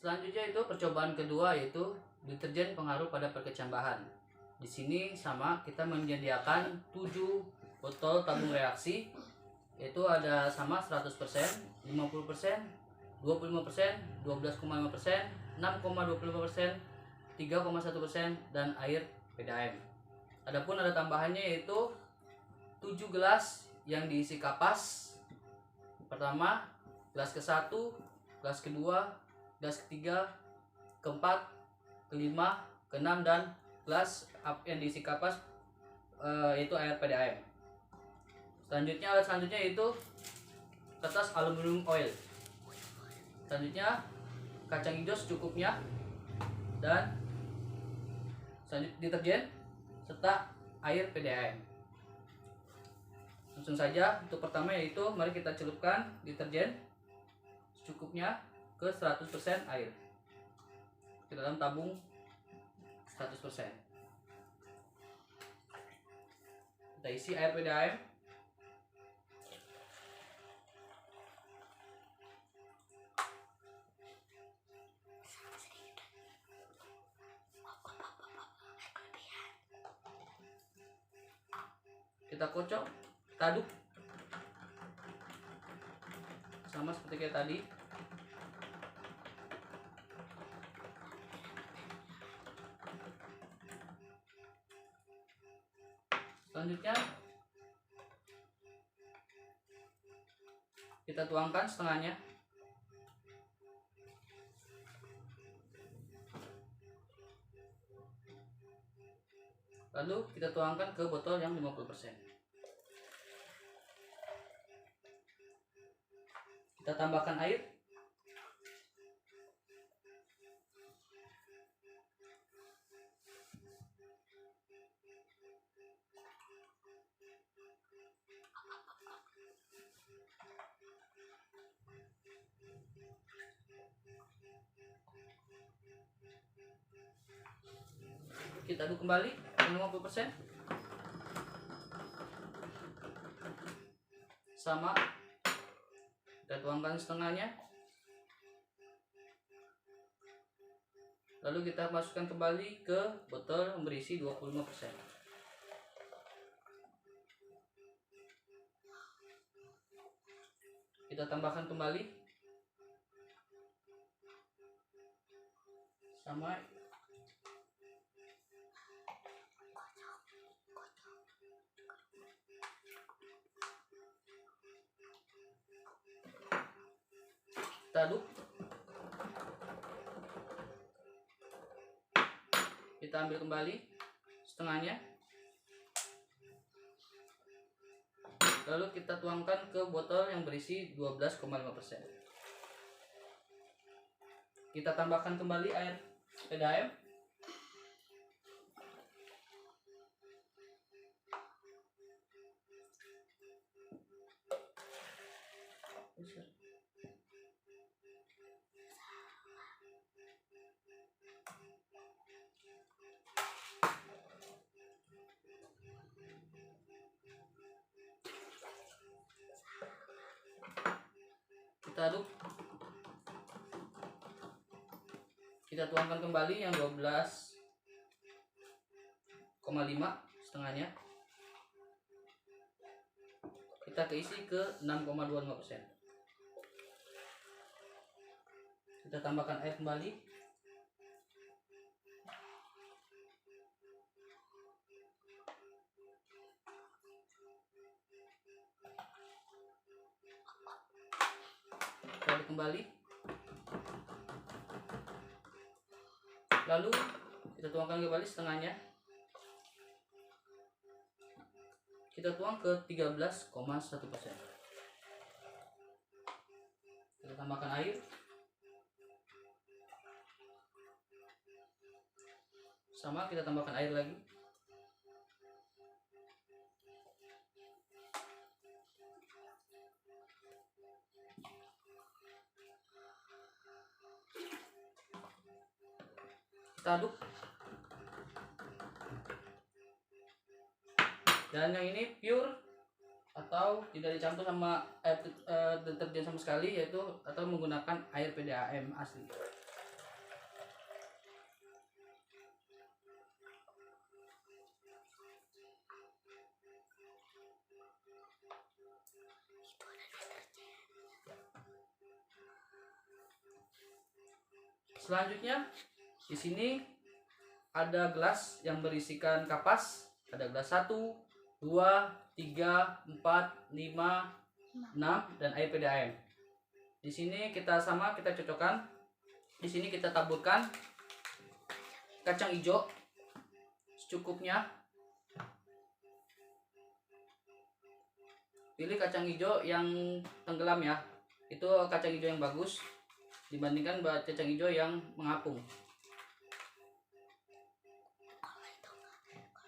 Selanjutnya itu percobaan kedua, yaitu deterjen pengaruh pada perkecambahan. Di sini sama, kita menyediakan 7 botol tabung reaksi, yaitu ada sama 100%, 50%, 25%, 12,5%, 6,25%, 3,1%, dan air PDAM. Adapun ada tambahannya, yaitu 7 gelas yang diisi kapas. Pertama, gelas ke-1, gelas kedua, gelas ketiga, keempat, kelima, keenam, dan gelas yang diisi kapas yaitu air PDAM. Selanjutnya, alat selanjutnya yaitu kertas aluminium oil. Selanjutnya, kacang hijau secukupnya, dan selanjutnya deterjen serta air PDAM. Langsung saja, untuk pertama yaitu mari kita celupkan deterjen secukupnya ke 100% air ke dalam tabung 100%. Kita isi air PDAM. Kita kocok, kita aduk sama seperti kayak tadi. Selanjutnya kita tuangkan setengahnya. Lalu kita tuangkan ke botol yang 50%. Kita tambahkan air. Kita aduk kembali dengan 50%. Sama, kita tuangkan setengahnya. Lalu kita masukkan kembali ke botol yang berisi 25%. Kita tambahkan kembali. Sama. Kita aduk. Kita ambil kembali setengahnya. Lalu kita tuangkan ke botol yang berisi 12,5%. Kita tambahkan kembali air PDAM. Kita aduk. Kita tuangkan kembali yang 12,5 setengahnya. Kita keisi ke 6,25%. Kita tambahkan air kembali. Kita aduk kembali. Lalu kita tuangkan kembali setengahnya. Kita tuang ke 13,1%. Kita tambahkan air. Sama, kita tambahkan air lagi. Kita aduk. Dan yang ini pure atau tidak dicampur sama air deterjen sama sekali, yaitu atau menggunakan air PDAM asli. Selanjutnya di sini ada gelas yang berisikan kapas. Ada gelas 1, 2, 3, 4, 5, 6 dan air PDAM. Di sini kita cocokkan. Di sini kita taburkan kacang hijau secukupnya. Pilih kacang hijau yang tenggelam ya. Itu kacang hijau yang bagus dibandingkan kacang hijau yang mengapung.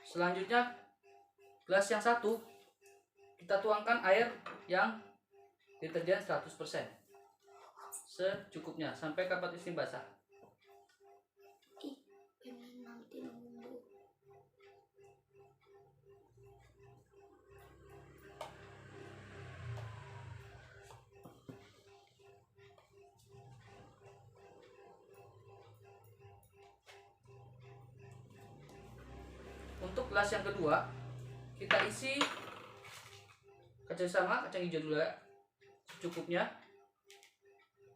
Selanjutnya gelas yang satu kita tuangkan air yang deterjen 100%. Secukupnya sampai kapas ini basah. Untuk gelas yang kedua kita isi kacang hijau dulu ya, secukupnya.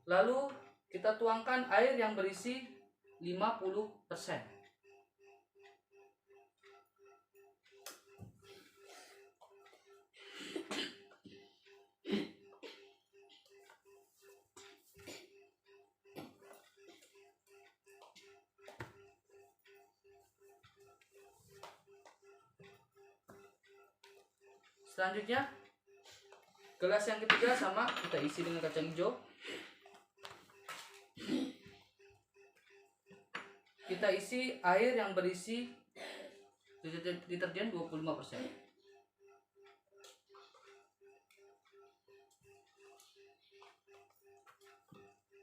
Lalu kita tuangkan air yang berisi 50%. Selanjutnya gelas yang ketiga sama kita isi dengan kacang hijau. Kita isi air yang berisi deterjen 25%.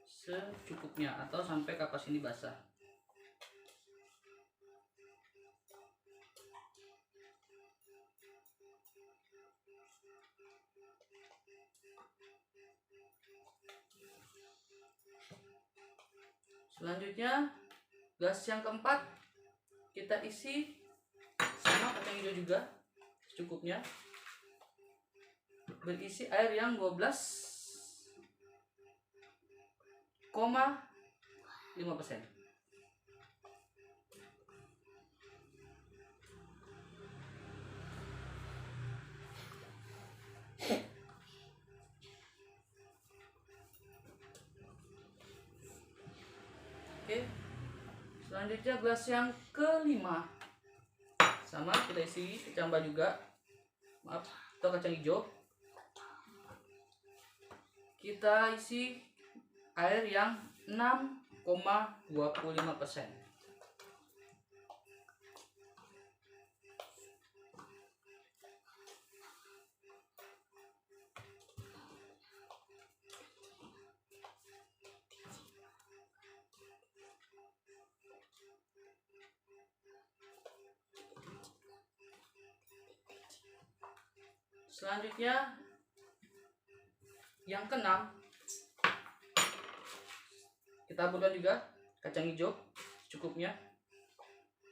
Secukupnya atau sampai kapas ini basah. Selanjutnya gelas yang keempat kita isi sama kacang hijau juga secukupnya, berisi air yang 12,5%. Oke, selanjutnya gelas yang kelima sama kita isi kecambah juga, atau kacang hijau. Kita isi air yang 6,25%. Selanjutnya yang keenam kita taburkan juga kacang hijau cukupnya.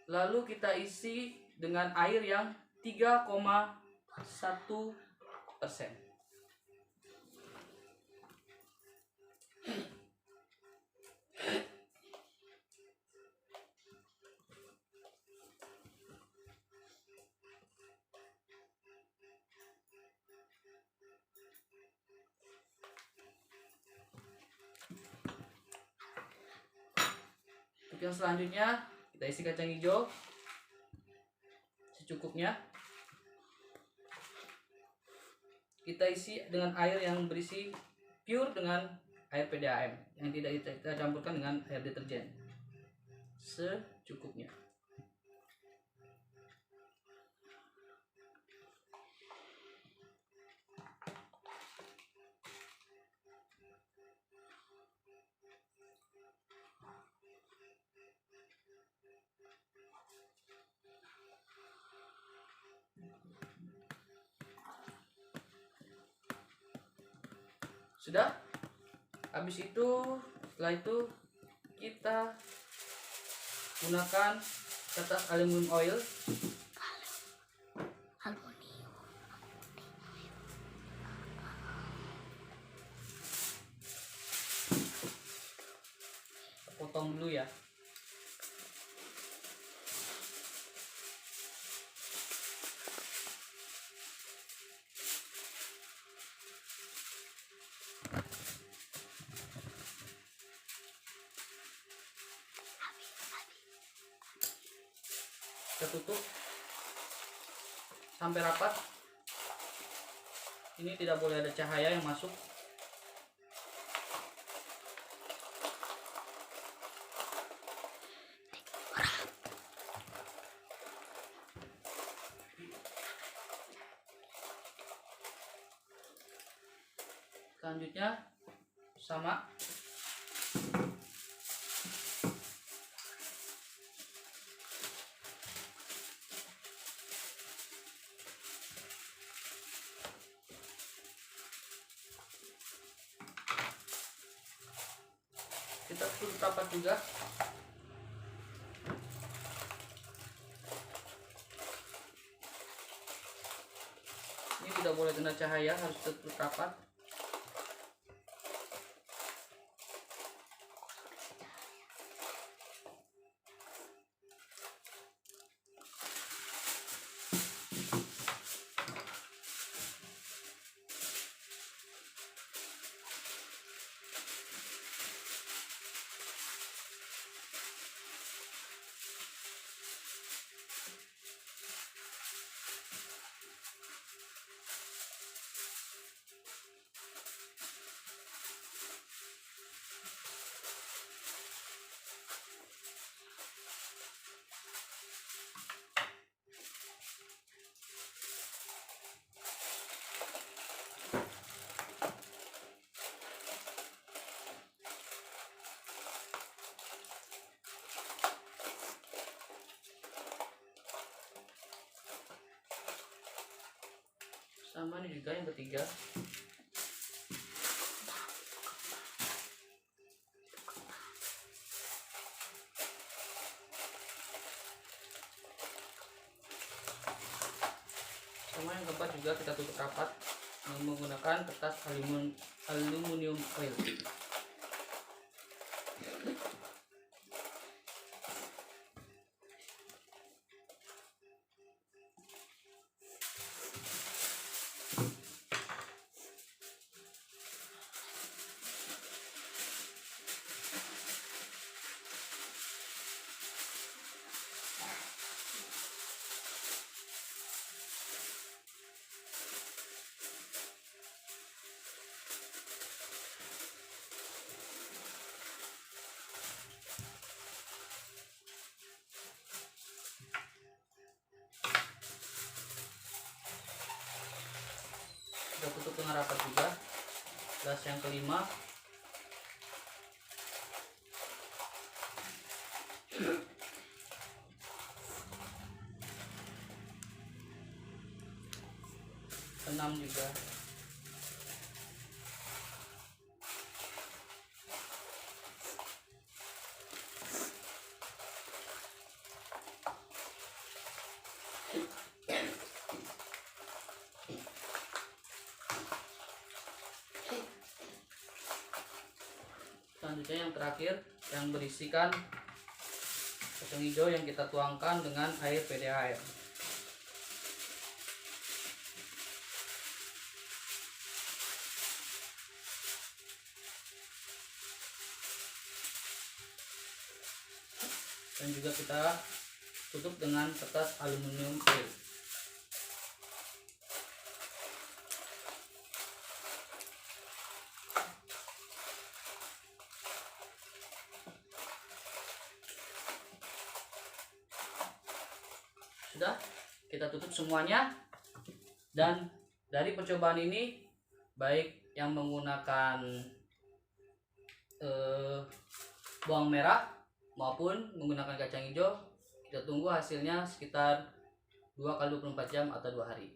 Lalu kita isi dengan air yang 3,1%. Untuk yang selanjutnya kita isi kacang hijau secukupnya. Kita isi dengan air yang berisi pure dengan air PDAM yang tidak kita campurkan dengan air deterjen, secukupnya. Sudah. Habis itu, setelah itu kita gunakan kertas aluminium oil. potong dulu ya. Kita tutup sampai rapat. Ini tidak boleh ada cahaya yang masuk. Selanjutnya sama. Kita tutup rapat juga. Ini tidak boleh kena cahaya, harus tutup rapat. Sama ini juga yang ketiga. Sama yang keempat juga kita tutup rapat menggunakan kertas aluminium foil. Kita tutup dengan rapat juga. Gelas yang kelima. Enam juga. Selanjutnya yang terakhir yang berisikan kacang hijau yang kita tuangkan dengan air PDAM. Dan juga kita tutup dengan kertas aluminium foil. Sudah, kita tutup semuanya. Dan dari percobaan ini, baik yang menggunakan bawang merah maupun menggunakan kacang hijau, kita tunggu hasilnya sekitar 2 x 24 jam atau 2 hari.